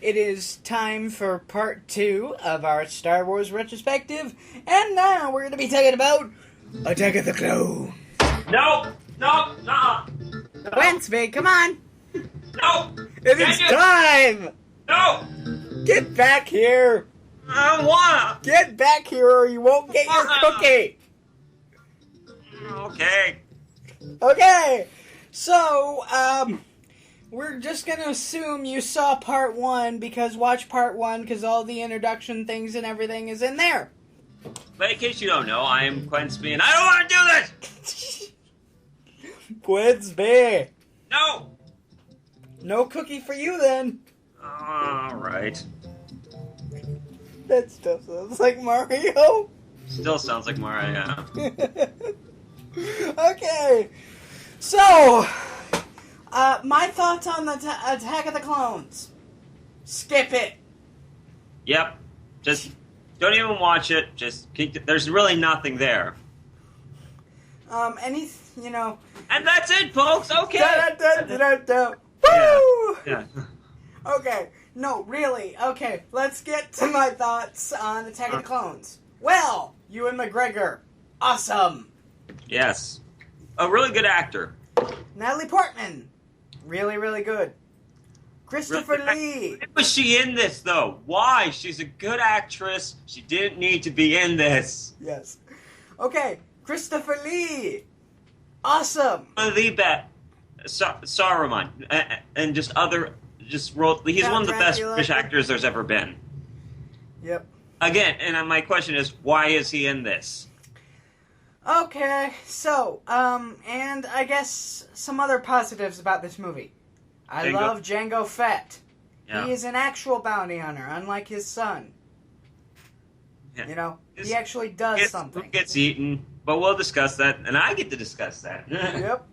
It is time for part 2 of our Star Wars retrospective, and now we're going to be talking about Attack of the Clones. No, no. Wednesday, come on! No! It is time! No! Get back here! I don't wanna! Get back here or you won't get your cookie! Okay, so, we're just gonna assume you saw part 1 because watch part 1 because all the introduction things and everything is in there. But in case you don't know, I am Quensby and I don't want to do this! Quensby! No! No cookie for you then. Alright. That still sounds like Mario. Still sounds like Mario. Okay. So, my thoughts on the Attack of the Clones. Skip it. Yep. Just don't even watch it. There's really nothing there. And that's it, folks. Okay. Woo! Yeah. Okay. No, really. Okay, let's get to my thoughts on Attack of the Clones. Well, Ewan McGregor. Awesome. Yes. A really good actor. Natalie Portman. Really, really good. Christopher Lee. Why was she in this, though? Why? She's a good actress. She didn't need to be in this. Yes. Okay, Christopher Lee. Awesome. One of the best. Saruman. And just other... He's Count one of the best Dracula. British actors there's ever been. Yep. Again, and my question is, why is he in this? Okay, so, and I guess some other positives about this movie. I love Jango Fett. Yeah. He is an actual bounty hunter, unlike his son. Yeah. You know, he actually does something. Who gets eaten, but we'll discuss that, and I get to discuss that. Yep.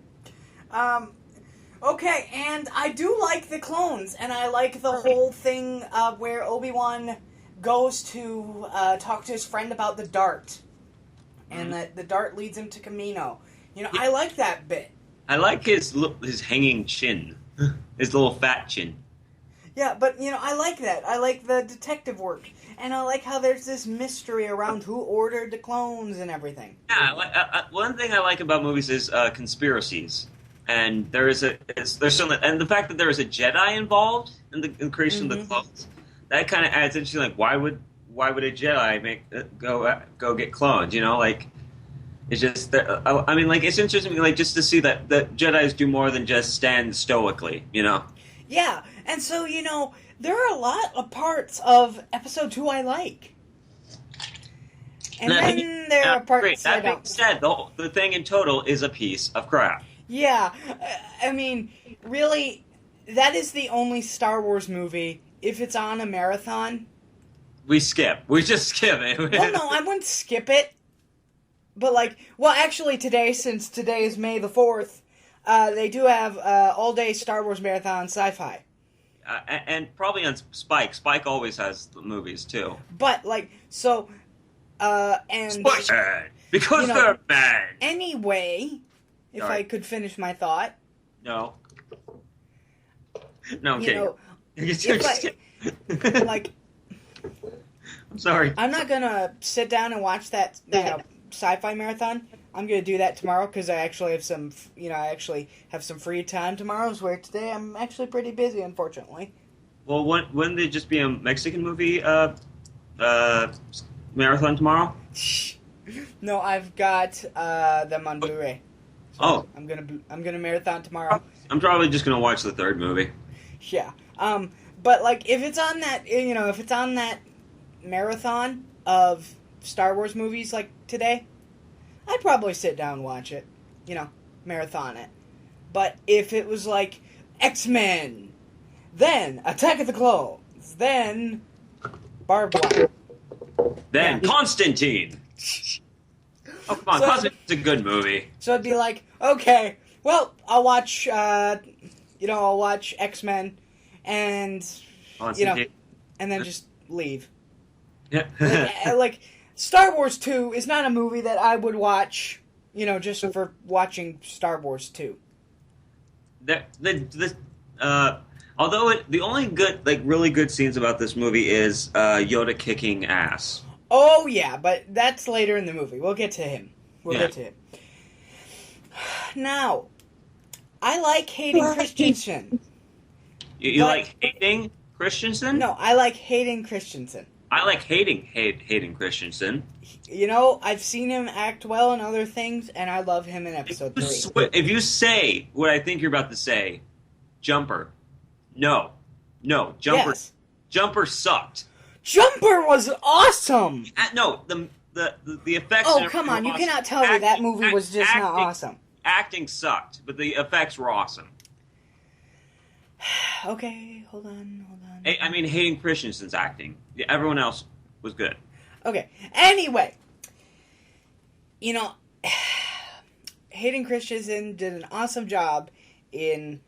Okay, and I do like the clones, and I like the whole thing where Obi-Wan goes to talk to his friend about the dart. And that the dart leads him to Camino. You know, I like that bit. I like his hanging chin. His little fat chin. Yeah, but, you know, I like that. I like the detective work. And I like how there's this mystery around who ordered the clones and everything. Yeah, one thing I like about movies is conspiracies. And there's some, and the fact that there is a Jedi involved in the creation of the clones, that kind of adds into, like, why would a Jedi go get cloned? You know, like, it's just I mean, like, it's interesting, like, just to see that Jedis do more than just stand stoically. You know. Yeah, and so, you know, there are a lot of parts of Episode 2 I like. And then there are parts I don't. That being said, the thing in total is a piece of crap. Yeah, I mean, really, that is the only Star Wars movie, if it's on a marathon... We skip. We just skip it. Well, no, I wouldn't skip it. But, like, well, actually today, since today is May the 4th, they do have all-day Star Wars marathon sci-fi. And probably on Spike. Spike always has the movies, too. But, like, so, and... Spike's bad! Because they're bad! Anyway, if I could finish my thought... No. No, I'm kidding. Like... I'm sorry. I'm not gonna sit down and watch that sci-fi marathon. I'm gonna do that tomorrow because I actually have some, free time tomorrow. Where today I'm actually pretty busy, unfortunately. Well, wouldn't there just be a Mexican movie marathon tomorrow? No, I've got them on Blu-ray. So I'm gonna marathon tomorrow. I'm probably just gonna watch the third movie. Yeah. But like if it's on that marathon of Star Wars movies like today, I'd probably sit down and watch it. You know, marathon it. But if it was like X-Men, then Attack of the Clones, then Barbed Wire, then Constantine. Oh, come on, Constantine's a good movie. So I'd be like, okay, well, I'll watch X-Men, and and then just leave. Yeah. like Star Wars 2 is not a movie that I would watch, just for watching Star Wars 2. Although the only good, like really good scenes about this movie is Yoda kicking ass. Oh yeah, but that's later in the movie. We'll get to him. We'll get to him. Now, I like Hayden Christensen. You like hating Christensen? No, I like Hayden Christensen. I like Hayden Christensen. You know, I've seen him act well in other things, and I love him in episode 3. If you say what I think you're about to say, Jumper. No, Jumper. Yes. Jumper sucked. Jumper was awesome. No, the effects. Oh, come on! You cannot tell me that movie was just not awesome. Acting sucked, but the effects were awesome. Okay, hold on. I mean, Hayden Christensen's acting. Everyone else was good. Okay. Anyway, you know, Hayden Christensen did an awesome job in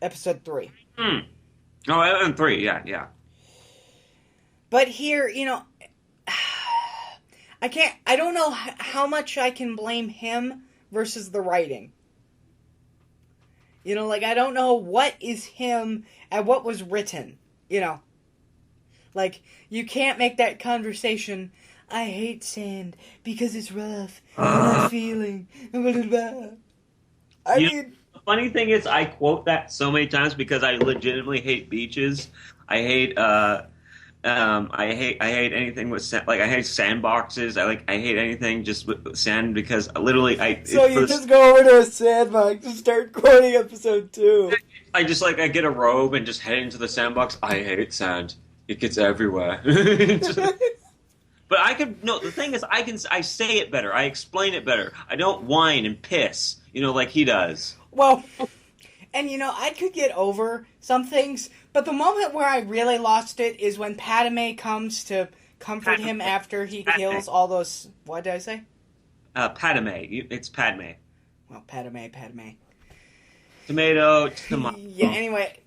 episode 3. Oh, and 3, yeah. But here, you know, I don't know how much I can blame him versus the writing. You know, like, I don't know what is him and what was written, you know. Like, you can't make that conversation, I hate sand because it's rough, and I'm feeling, blah, blah, blah. I mean... The funny thing is, I quote that so many times because I legitimately hate beaches. I hate anything with sand. Like, I hate sandboxes. I hate anything just with sand because literally So you just go over to a sandbox and start quoting episode 2. I get a robe and just head into the sandbox. I hate sand. It gets everywhere. But the thing is, I say it better. I explain it better. I don't whine and piss, like he does. Well, and I could get over some things, but the moment where I really lost it is when Padme comes to comfort him after he kills all those... What did I say? Padme. It's Padme. Well, Padme. Tomato. Yeah, anyway,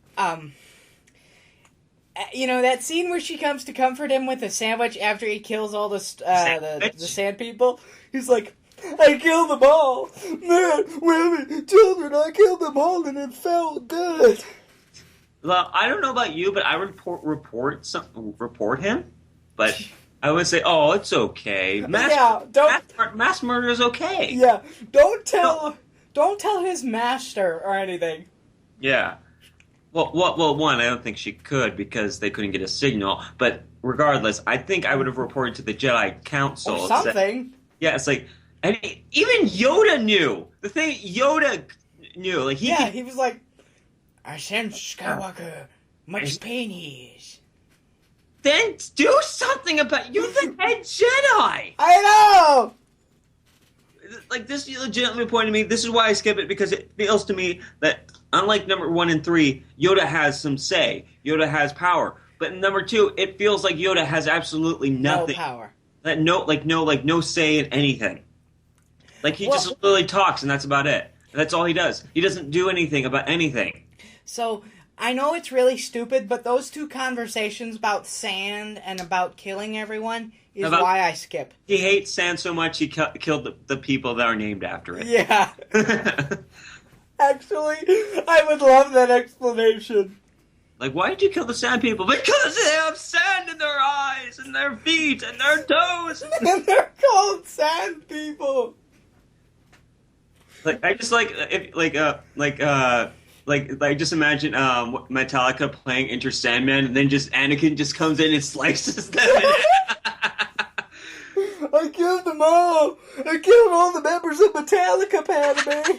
that scene where she comes to comfort him with a sandwich after he kills all the sand people, he's like, I killed them all. Men, women, children, I killed them all and it felt good. Well, I don't know about you, but I report him, but I would say, oh, it's okay. Mass murder is okay. Yeah, don't tell his master or anything. Yeah. Well, one, I don't think she could because they couldn't get a signal. But regardless, I think I would have reported to the Jedi Council. Or something. It's like, and even Yoda knew. The thing Yoda knew, like he was like, I sense Skywalker, much pain he is. Then do something about you're the head Jedi. I know. Like, this legitimately pointed to me. This is why I skip it, because it feels to me that unlike number 1 and 3, Yoda has some say. Yoda has power. But in number 2, it feels like Yoda has absolutely nothing. No power. No say in anything. Like, he just literally talks, and that's about it. That's all he does. He doesn't do anything about anything. So, I know it's really stupid, but those two conversations about sand and about killing everyone is why I skip. He hates sand so much he killed the people that are named after it. Yeah. Actually, I would love that explanation. Like, why did you kill the sand people? Because they have sand in their eyes and their feet and their toes. And they're called sand people. Like, I just just imagine Metallica playing Enter Sandman, and then just Anakin just comes in and slices them. I killed them all. I killed all the members of Metallica, Padme.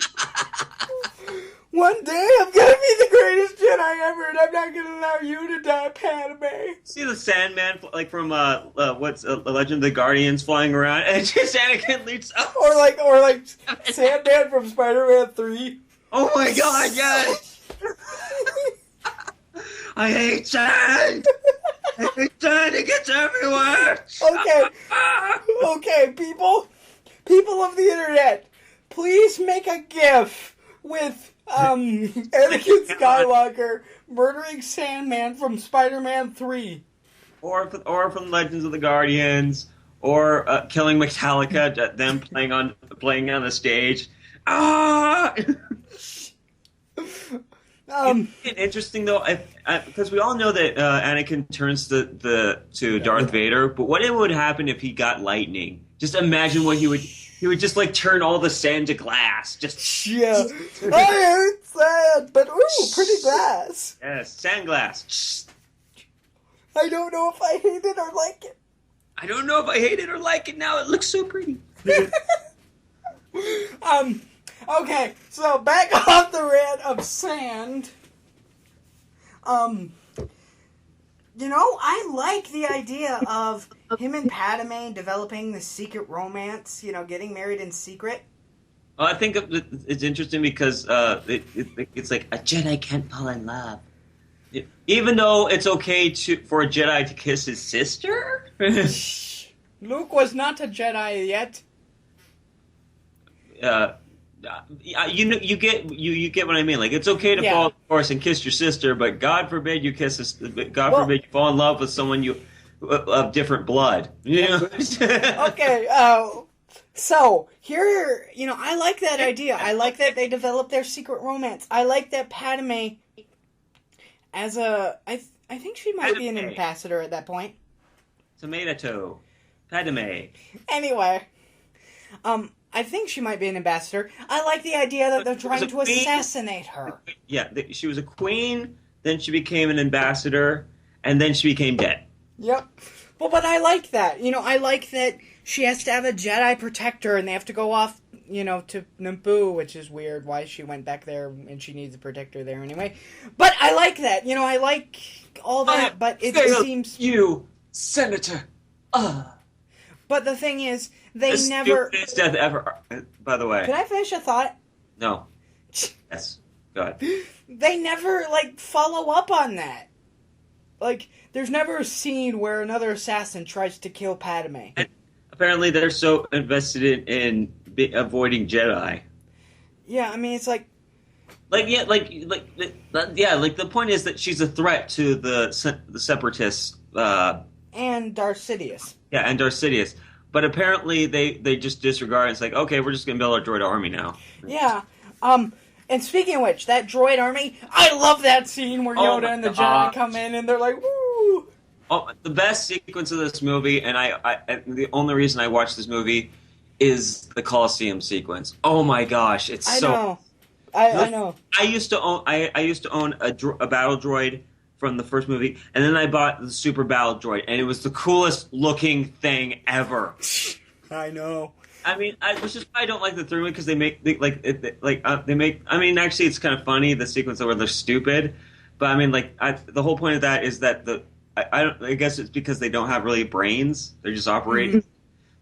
One day I'm gonna be the greatest Jedi ever, and I'm not gonna allow you to die, Padme. See the Sandman, like from Legend of the Guardians, flying around, and just Anakin leaps up. Or like Sandman from Spider-Man 3. Oh my God! Yes. I hate sand. I hate sand. It gets everywhere. Okay, people of the internet, please make a GIF with Anakin Skywalker murdering Sandman from Spider-Man 3. Or from Legends of the Guardians, or killing Metallica, them playing on the stage. Ah! Interesting though, because we all know that Anakin turns to Darth Vader, but what would happen if he got lightning? Just imagine what he would just like turn all the sand to glass. Just I hate sand, but pretty glass. Yes, sand glass. I don't know if I hate it or like it. I don't know if I hate it or like it now. It looks so pretty. Okay, so back off the rant of sand. I like the idea of him and Padme developing this secret romance, getting married in secret. Well, I think it's interesting because it's like a Jedi can't fall in love. Even though it's okay for a Jedi to kiss his sister? Luke was not a Jedi yet. You get what I mean. Like, it's okay to fall, of course, and kiss your sister, but God forbid you forbid you fall in love with someone of different blood. Okay. So here, I like that idea. I like that they develop their secret romance. I like that Padme, I think she might be an ambassador at that point. Tomato, Padme. Anyway, I think she might be an ambassador. I like the idea that they're trying to assassinate her. Yeah, she was a queen, then she became an ambassador, and then she became dead. Yep. Well, but I like that. I like that she has to have a Jedi protector, and they have to go off, to Naboo, which is weird why she went back there, and she needs a protector there anyway. But I like that. I like all that, but it seems... You, Senator. But the thing is, they the never... stupidest death ever, by the way. Can I finish a thought? No. Yes. Go ahead. They never, follow up on that. There's never a scene where another assassin tries to kill Padme. And apparently they're so invested in avoiding Jedi. Yeah, I mean, it's like... the point is that she's a threat to the Separatists. And Darth Sidious. Yeah, and Darth Sidious. But apparently they just disregard it. It's like, okay, we're just going to build our droid army now. Yeah. And speaking of which, that droid army, I love that scene where Yoda and the Jedi come in and they're like, woo! Oh, the best sequence of this movie, and the only reason I watched this movie is the Colosseum sequence. Oh my gosh, it's I so... know. I know. I used to own a battle droid from the first movie, and then I bought the Super Battle Droid, and it was the coolest looking thing ever. I know. I mean, which is why I don't like the third one, because they make. I mean, actually, it's kind of funny, the sequence where they're stupid, but I mean, the whole point of that is that I guess it's because they don't have really brains; they're just operating.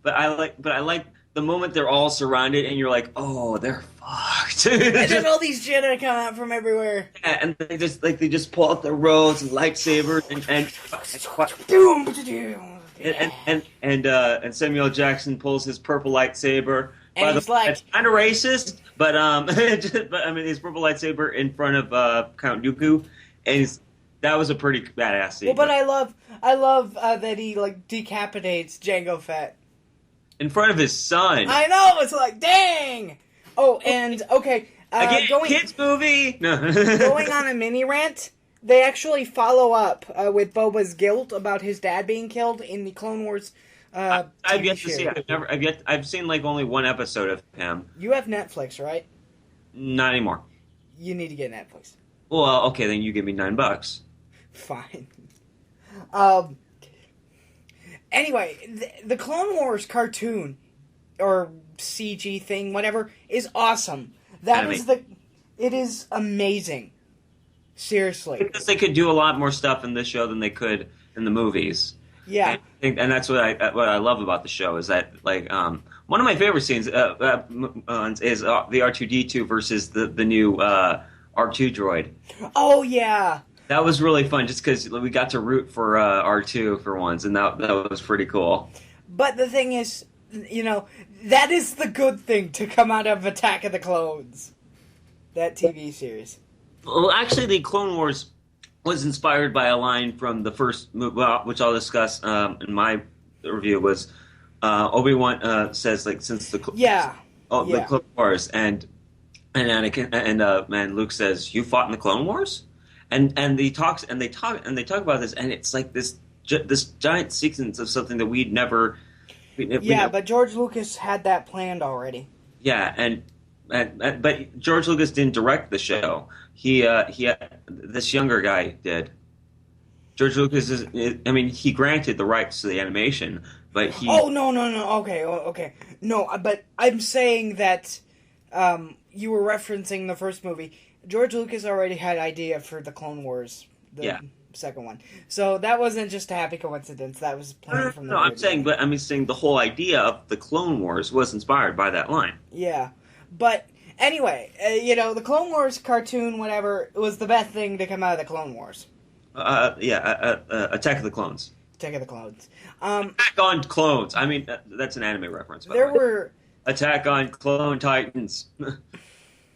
But I like the moment they're all surrounded, and you're like, oh, they're fucked. And then all these Jedi come out from everywhere. Yeah, and they just pull out their roads and lightsabers and Samuel Jackson pulls his purple lightsaber. And he's like, it's kind of racist, but his purple lightsaber in front of Count Dooku, and that was a pretty badass scene. Well, but I love that he decapitates Jango Fett in front of his son. I know, it's like, dang. Oh, and okay, again, kids movie. No. Going on a mini rant. They actually follow up with Boba's guilt about his dad being killed in the Clone Wars. I've yet to see it. I've seen only one episode of him. You have Netflix, right? Not anymore. You need to get Netflix. Well, okay, then you give me $9. Fine. Anyway, the Clone Wars cartoon or CG thing, whatever, is awesome. It is amazing. Seriously. Because they could do a lot more stuff in this show than they could in the movies. Yeah. And that's what I love about the show is that, one of my favorite scenes is the R2-D2 versus the new R2 droid. Oh, yeah. That was really fun just because we got to root for R2 for once, and that was pretty cool. But the thing is, that is the good thing to come out of Attack of the Clones. That TV series. Well, actually, the Clone Wars was inspired by a line from the first movie, which I'll discuss in my review, was Obi-Wan says, since the Clone Wars, and And Anakin and Luke says, "You fought in the Clone Wars," and they talk about this, and it's like this giant sequence of something that we'd never. But George Lucas had that planned already. Yeah, but George Lucas didn't direct the show. He this younger guy did. George Lucas he granted the rights to the animation, but he. Oh no. Okay. No, but I'm saying that you were referencing the first movie. George Lucas already had idea for the Clone Wars. Second one. So that wasn't just a happy coincidence. That was planned from the beginning. I'm saying the whole idea of the Clone Wars was inspired by that line. Yeah. But anyway, the Clone Wars cartoon, whatever, was the best thing to come out of the Clone Wars. Attack of the Clones. Attack of the Clones. Attack on Clones. I mean, that's an anime reference. There were... Attack on Clone Titans.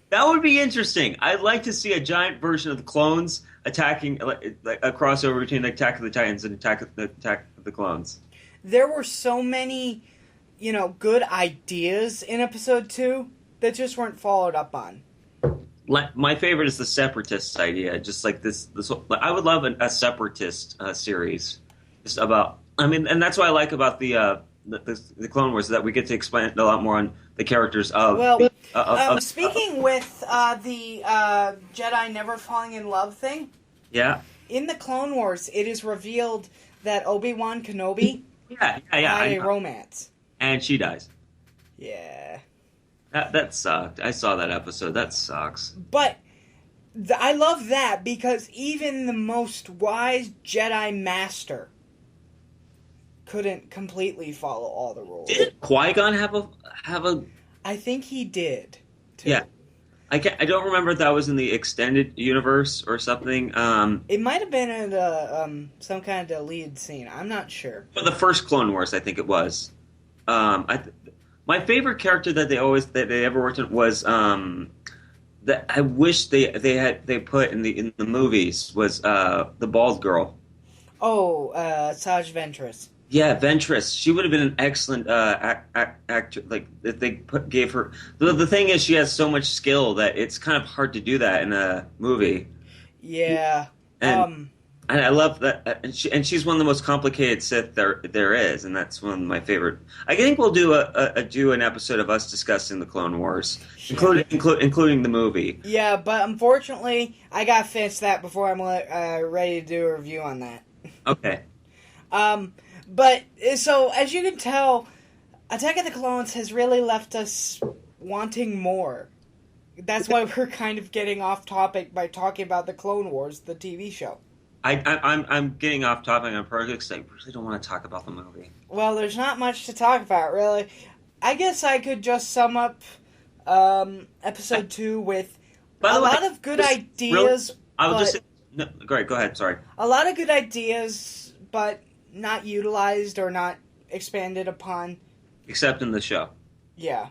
That would be interesting. I'd like to see a giant version of the clones attacking, like a crossover between Attack of the Titans and Attack of the Clones. There were so many, good ideas in Episode 2 that just weren't followed up on. My favorite is the Separatists idea. Just like this I would love a Separatist series. Just about, and that's what I like about the Clone Wars, that we get to expand a lot more on the characters of. Well, speaking with the Jedi never falling in love thing. Yeah. In the Clone Wars, it is revealed that Obi-Wan Kenobi had a romance, and she dies. Yeah. That sucked. I saw that episode. That sucks. But I love that because even the most wise Jedi Master couldn't completely follow all the rules. Did Qui-Gon have a? I think he did, too. Yeah. I don't remember if that was in the extended universe or something. It might have been in some kind of deleted scene. I'm not sure. But the first Clone Wars, I think it was. My favorite character that they ever worked on was that I wish they put in the movies was the bald girl. Oh, Saj Ventress. Yeah, Ventress. She would have been an excellent actor. Like if they gave her. The thing is, she has so much skill that it's kind of hard to do that in a movie. Yeah. And I love that. And she's one of the most complicated Sith there is, and that's one of my favorite. I think we'll do an episode of us discussing the Clone Wars, including the movie. Yeah, but unfortunately, I got to finish that before I'm ready to do a review on that. Okay. But, so, as you can tell, Attack of the Clones has really left us wanting more. That's why we're kind of getting off topic by talking about the Clone Wars, the TV show. I'm getting off topic on projects. I really don't want to talk about the movie. Well, there's not much to talk about, really. I guess I could just sum up Episode 2 with a lot of good ideas. I would just say... No, great, go ahead, sorry. A lot of good ideas, but not utilized or not expanded upon. Except in the show. Yeah.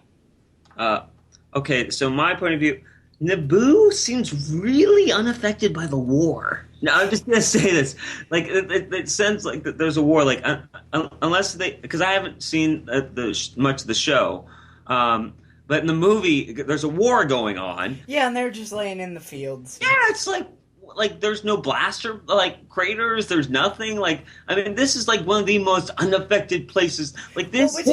Okay, so my point of view, Naboo seems really unaffected by the war. Now, I'm just going to say this. Like, it sounds like that there's a war, like, unless they... Because I haven't seen much of the show. But in the movie, there's a war going on. Yeah, and they're just laying in the fields. Yeah, it's like there's no blaster craters, there's nothing. This is like one of the most unaffected places like this. Well,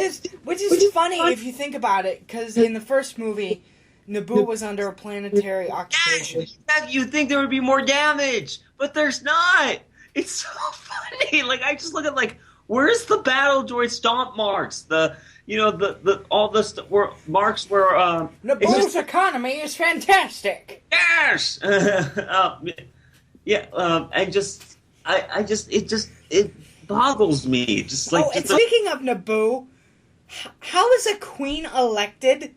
which is funny if you think about it, because in the first movie, Naboo was under a planetary occupation. You'd think there would be more damage, but there's not. It's so funny. I just look at where's the battle droid stomp marks? Marks where Naboo's economy is fantastic. Yes. It boggles me. Speaking of Naboo, how is a queen elected?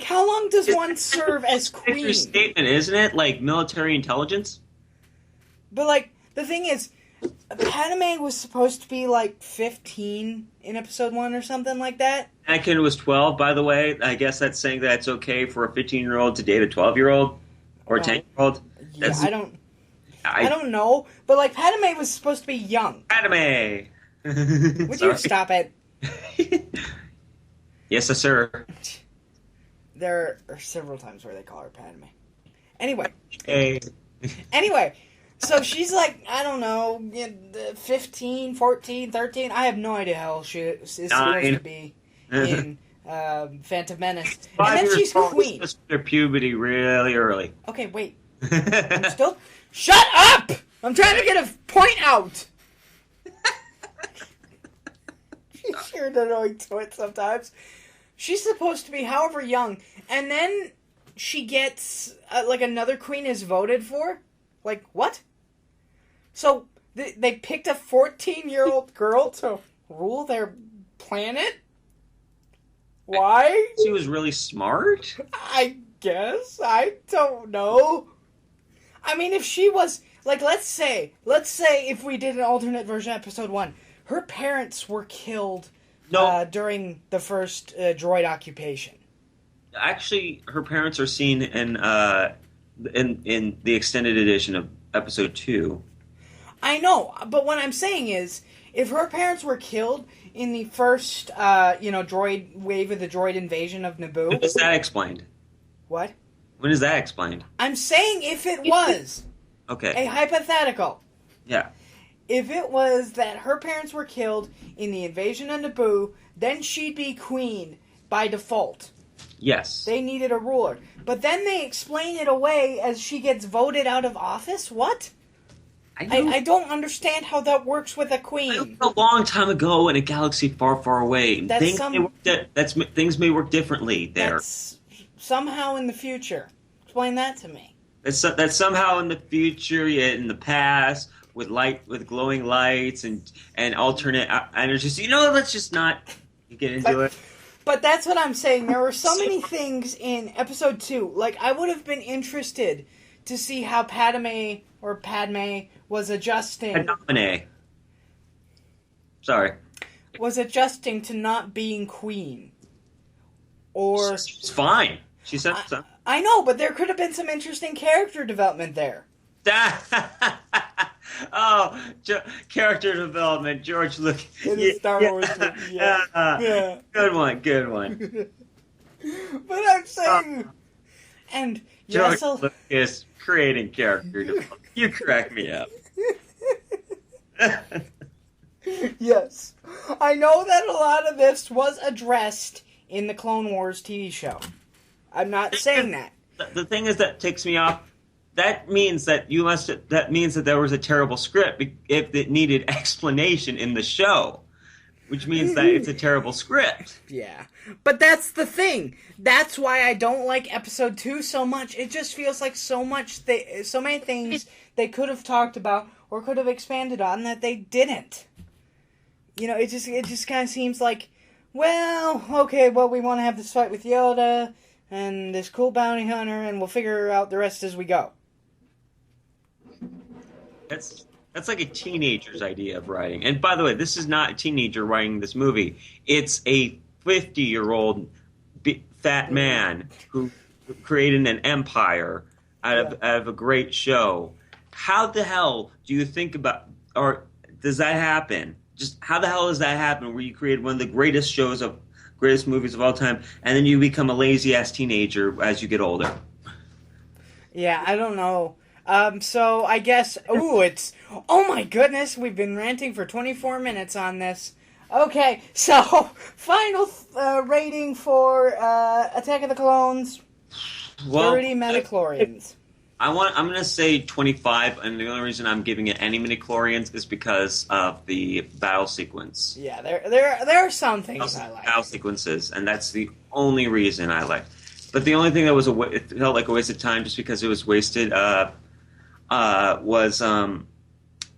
How long does one serve as queen? It's your statement, isn't it? Military intelligence. But the thing is, Padme was supposed to be 15 in Episode 1 or something like that. Anakin was 12, by the way. I guess that's saying that it's okay for a 15-year-old to date a 12-year-old or a 10-year-old. Yeah, I don't know. But Padme was supposed to be young. Padme. Would you stop it? Yes, sir. there are several times where they call her Padme. Anyway. Hey. Anyway, so she's like, I don't know, 15, 14, 13. I have no idea how old she is supposed to be in Phantom Menace. And then she's queen. Their puberty really early. Okay, wait. I'm still... Shut up! I'm trying to get a point out. You're an annoying twit sometimes. She's supposed to be however young, and then she gets, another queen is voted for? Like, what? So, they picked a 14-year-old girl to rule their planet? Why? She was really smart? I guess. I don't know. I mean, if she was, let's say if we did an alternate version of episode 1, her parents were killed during the first droid occupation. Actually, her parents are seen in the extended edition of episode 2. I know, but what I'm saying is, if her parents were killed in the first, droid wave of the droid invasion of Naboo... When is that explained? What? When is that explained? I'm saying if it was okay. A hypothetical. Yeah. If it was that her parents were killed in the invasion of Naboo, then she'd be queen by default. Yes. They needed a ruler. But then they explain it away as she gets voted out of office? What? I don't understand how that works with a queen. A long time ago in a galaxy far, far away. Things may work differently there. That's somehow in the future. Explain that to me. That's somehow in the future, yet in the past, with glowing lights and alternate energies. Let's just not get into it. But that's what I'm saying. There were so many things in episode 2. I would have been interested to see how Padme was adjusting. Padme. Sorry. Was adjusting to not being queen. Or... She's fine. She said so. I know, but there could have been some interesting character development there. Character development, George Lucas. In the Star Wars movie, yeah. Good one. But I'm saying... and... George Lucas creating character development. You crack me up. Yes. I know that a lot of this was addressed in the Clone Wars TV show. I'm not saying that. The thing is that takes me off. That means that there was a terrible script if it needed explanation in the show, which means that it's a terrible script. Yeah, but that's the thing. That's why I don't like episode 2 so much. It just feels like so many things they could have talked about or could have expanded on that they didn't. It just kind of seems like, we want to have this fight with Yoda and this cool bounty hunter, and we'll figure out the rest as we go. That's like a teenager's idea of writing. And by the way, this is not a teenager writing this movie. It's a 50-year-old fat man who created an empire out of a great show. How the hell do you think about, or does that happen? Just how the hell does that happen where you create one of the greatest movies of all time, and then you become a lazy-ass teenager as you get older? Yeah, I don't know. So I guess, oh my goodness, we've been ranting for 24 minutes on this. Okay, so, final rating for Attack of the Clones, 30 metachlorians. I'm going to say 25, and the only reason I'm giving it any midichlorians is because of the battle sequence. Yeah, there are some things I like. Battle sequences, and that's the only reason I like. But the only thing that it felt like a waste of time just because it was wasted was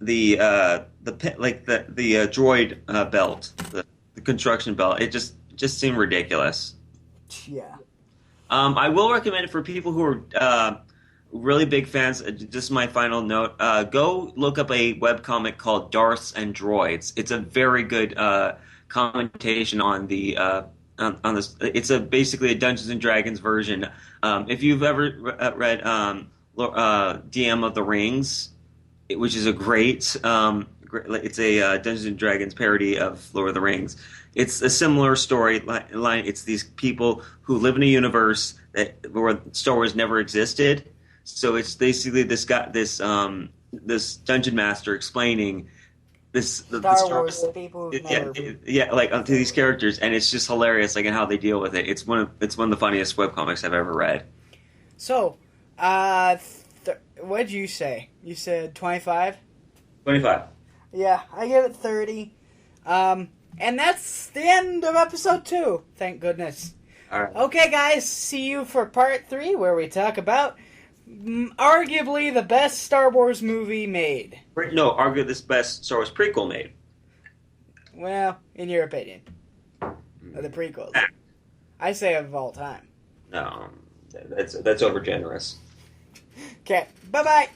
the droid belt, the construction belt. It just seemed ridiculous. Yeah. I will recommend it for people who are really big fans. Just my final note: go look up a webcomic called Darths and Droids. It's a very good commentation on the on this. It's basically a Dungeons and Dragons version. If you've ever read DM of the Rings, which is a great it's a Dungeons and Dragons parody of Lord of the Rings. it's a similar story line. It's these people who live in a universe where Star Wars never existed. So it's basically this guy, this dungeon master explaining the Star Wars, the people who've never... like to these characters, and it's just hilarious, like, and how they deal with it. It's one of the funniest webcomics I've ever read. So, what'd you say? You said 25? 25. Yeah, I give it 30. And that's the end of episode 2. Thank goodness. All right. Okay, guys, see you for part 3, where we talk about arguably the best Star Wars movie made. No, arguably the best Star Wars prequel made. Well, in your opinion. The prequels. I say of all time. No, that's overgenerous. Okay, bye-bye.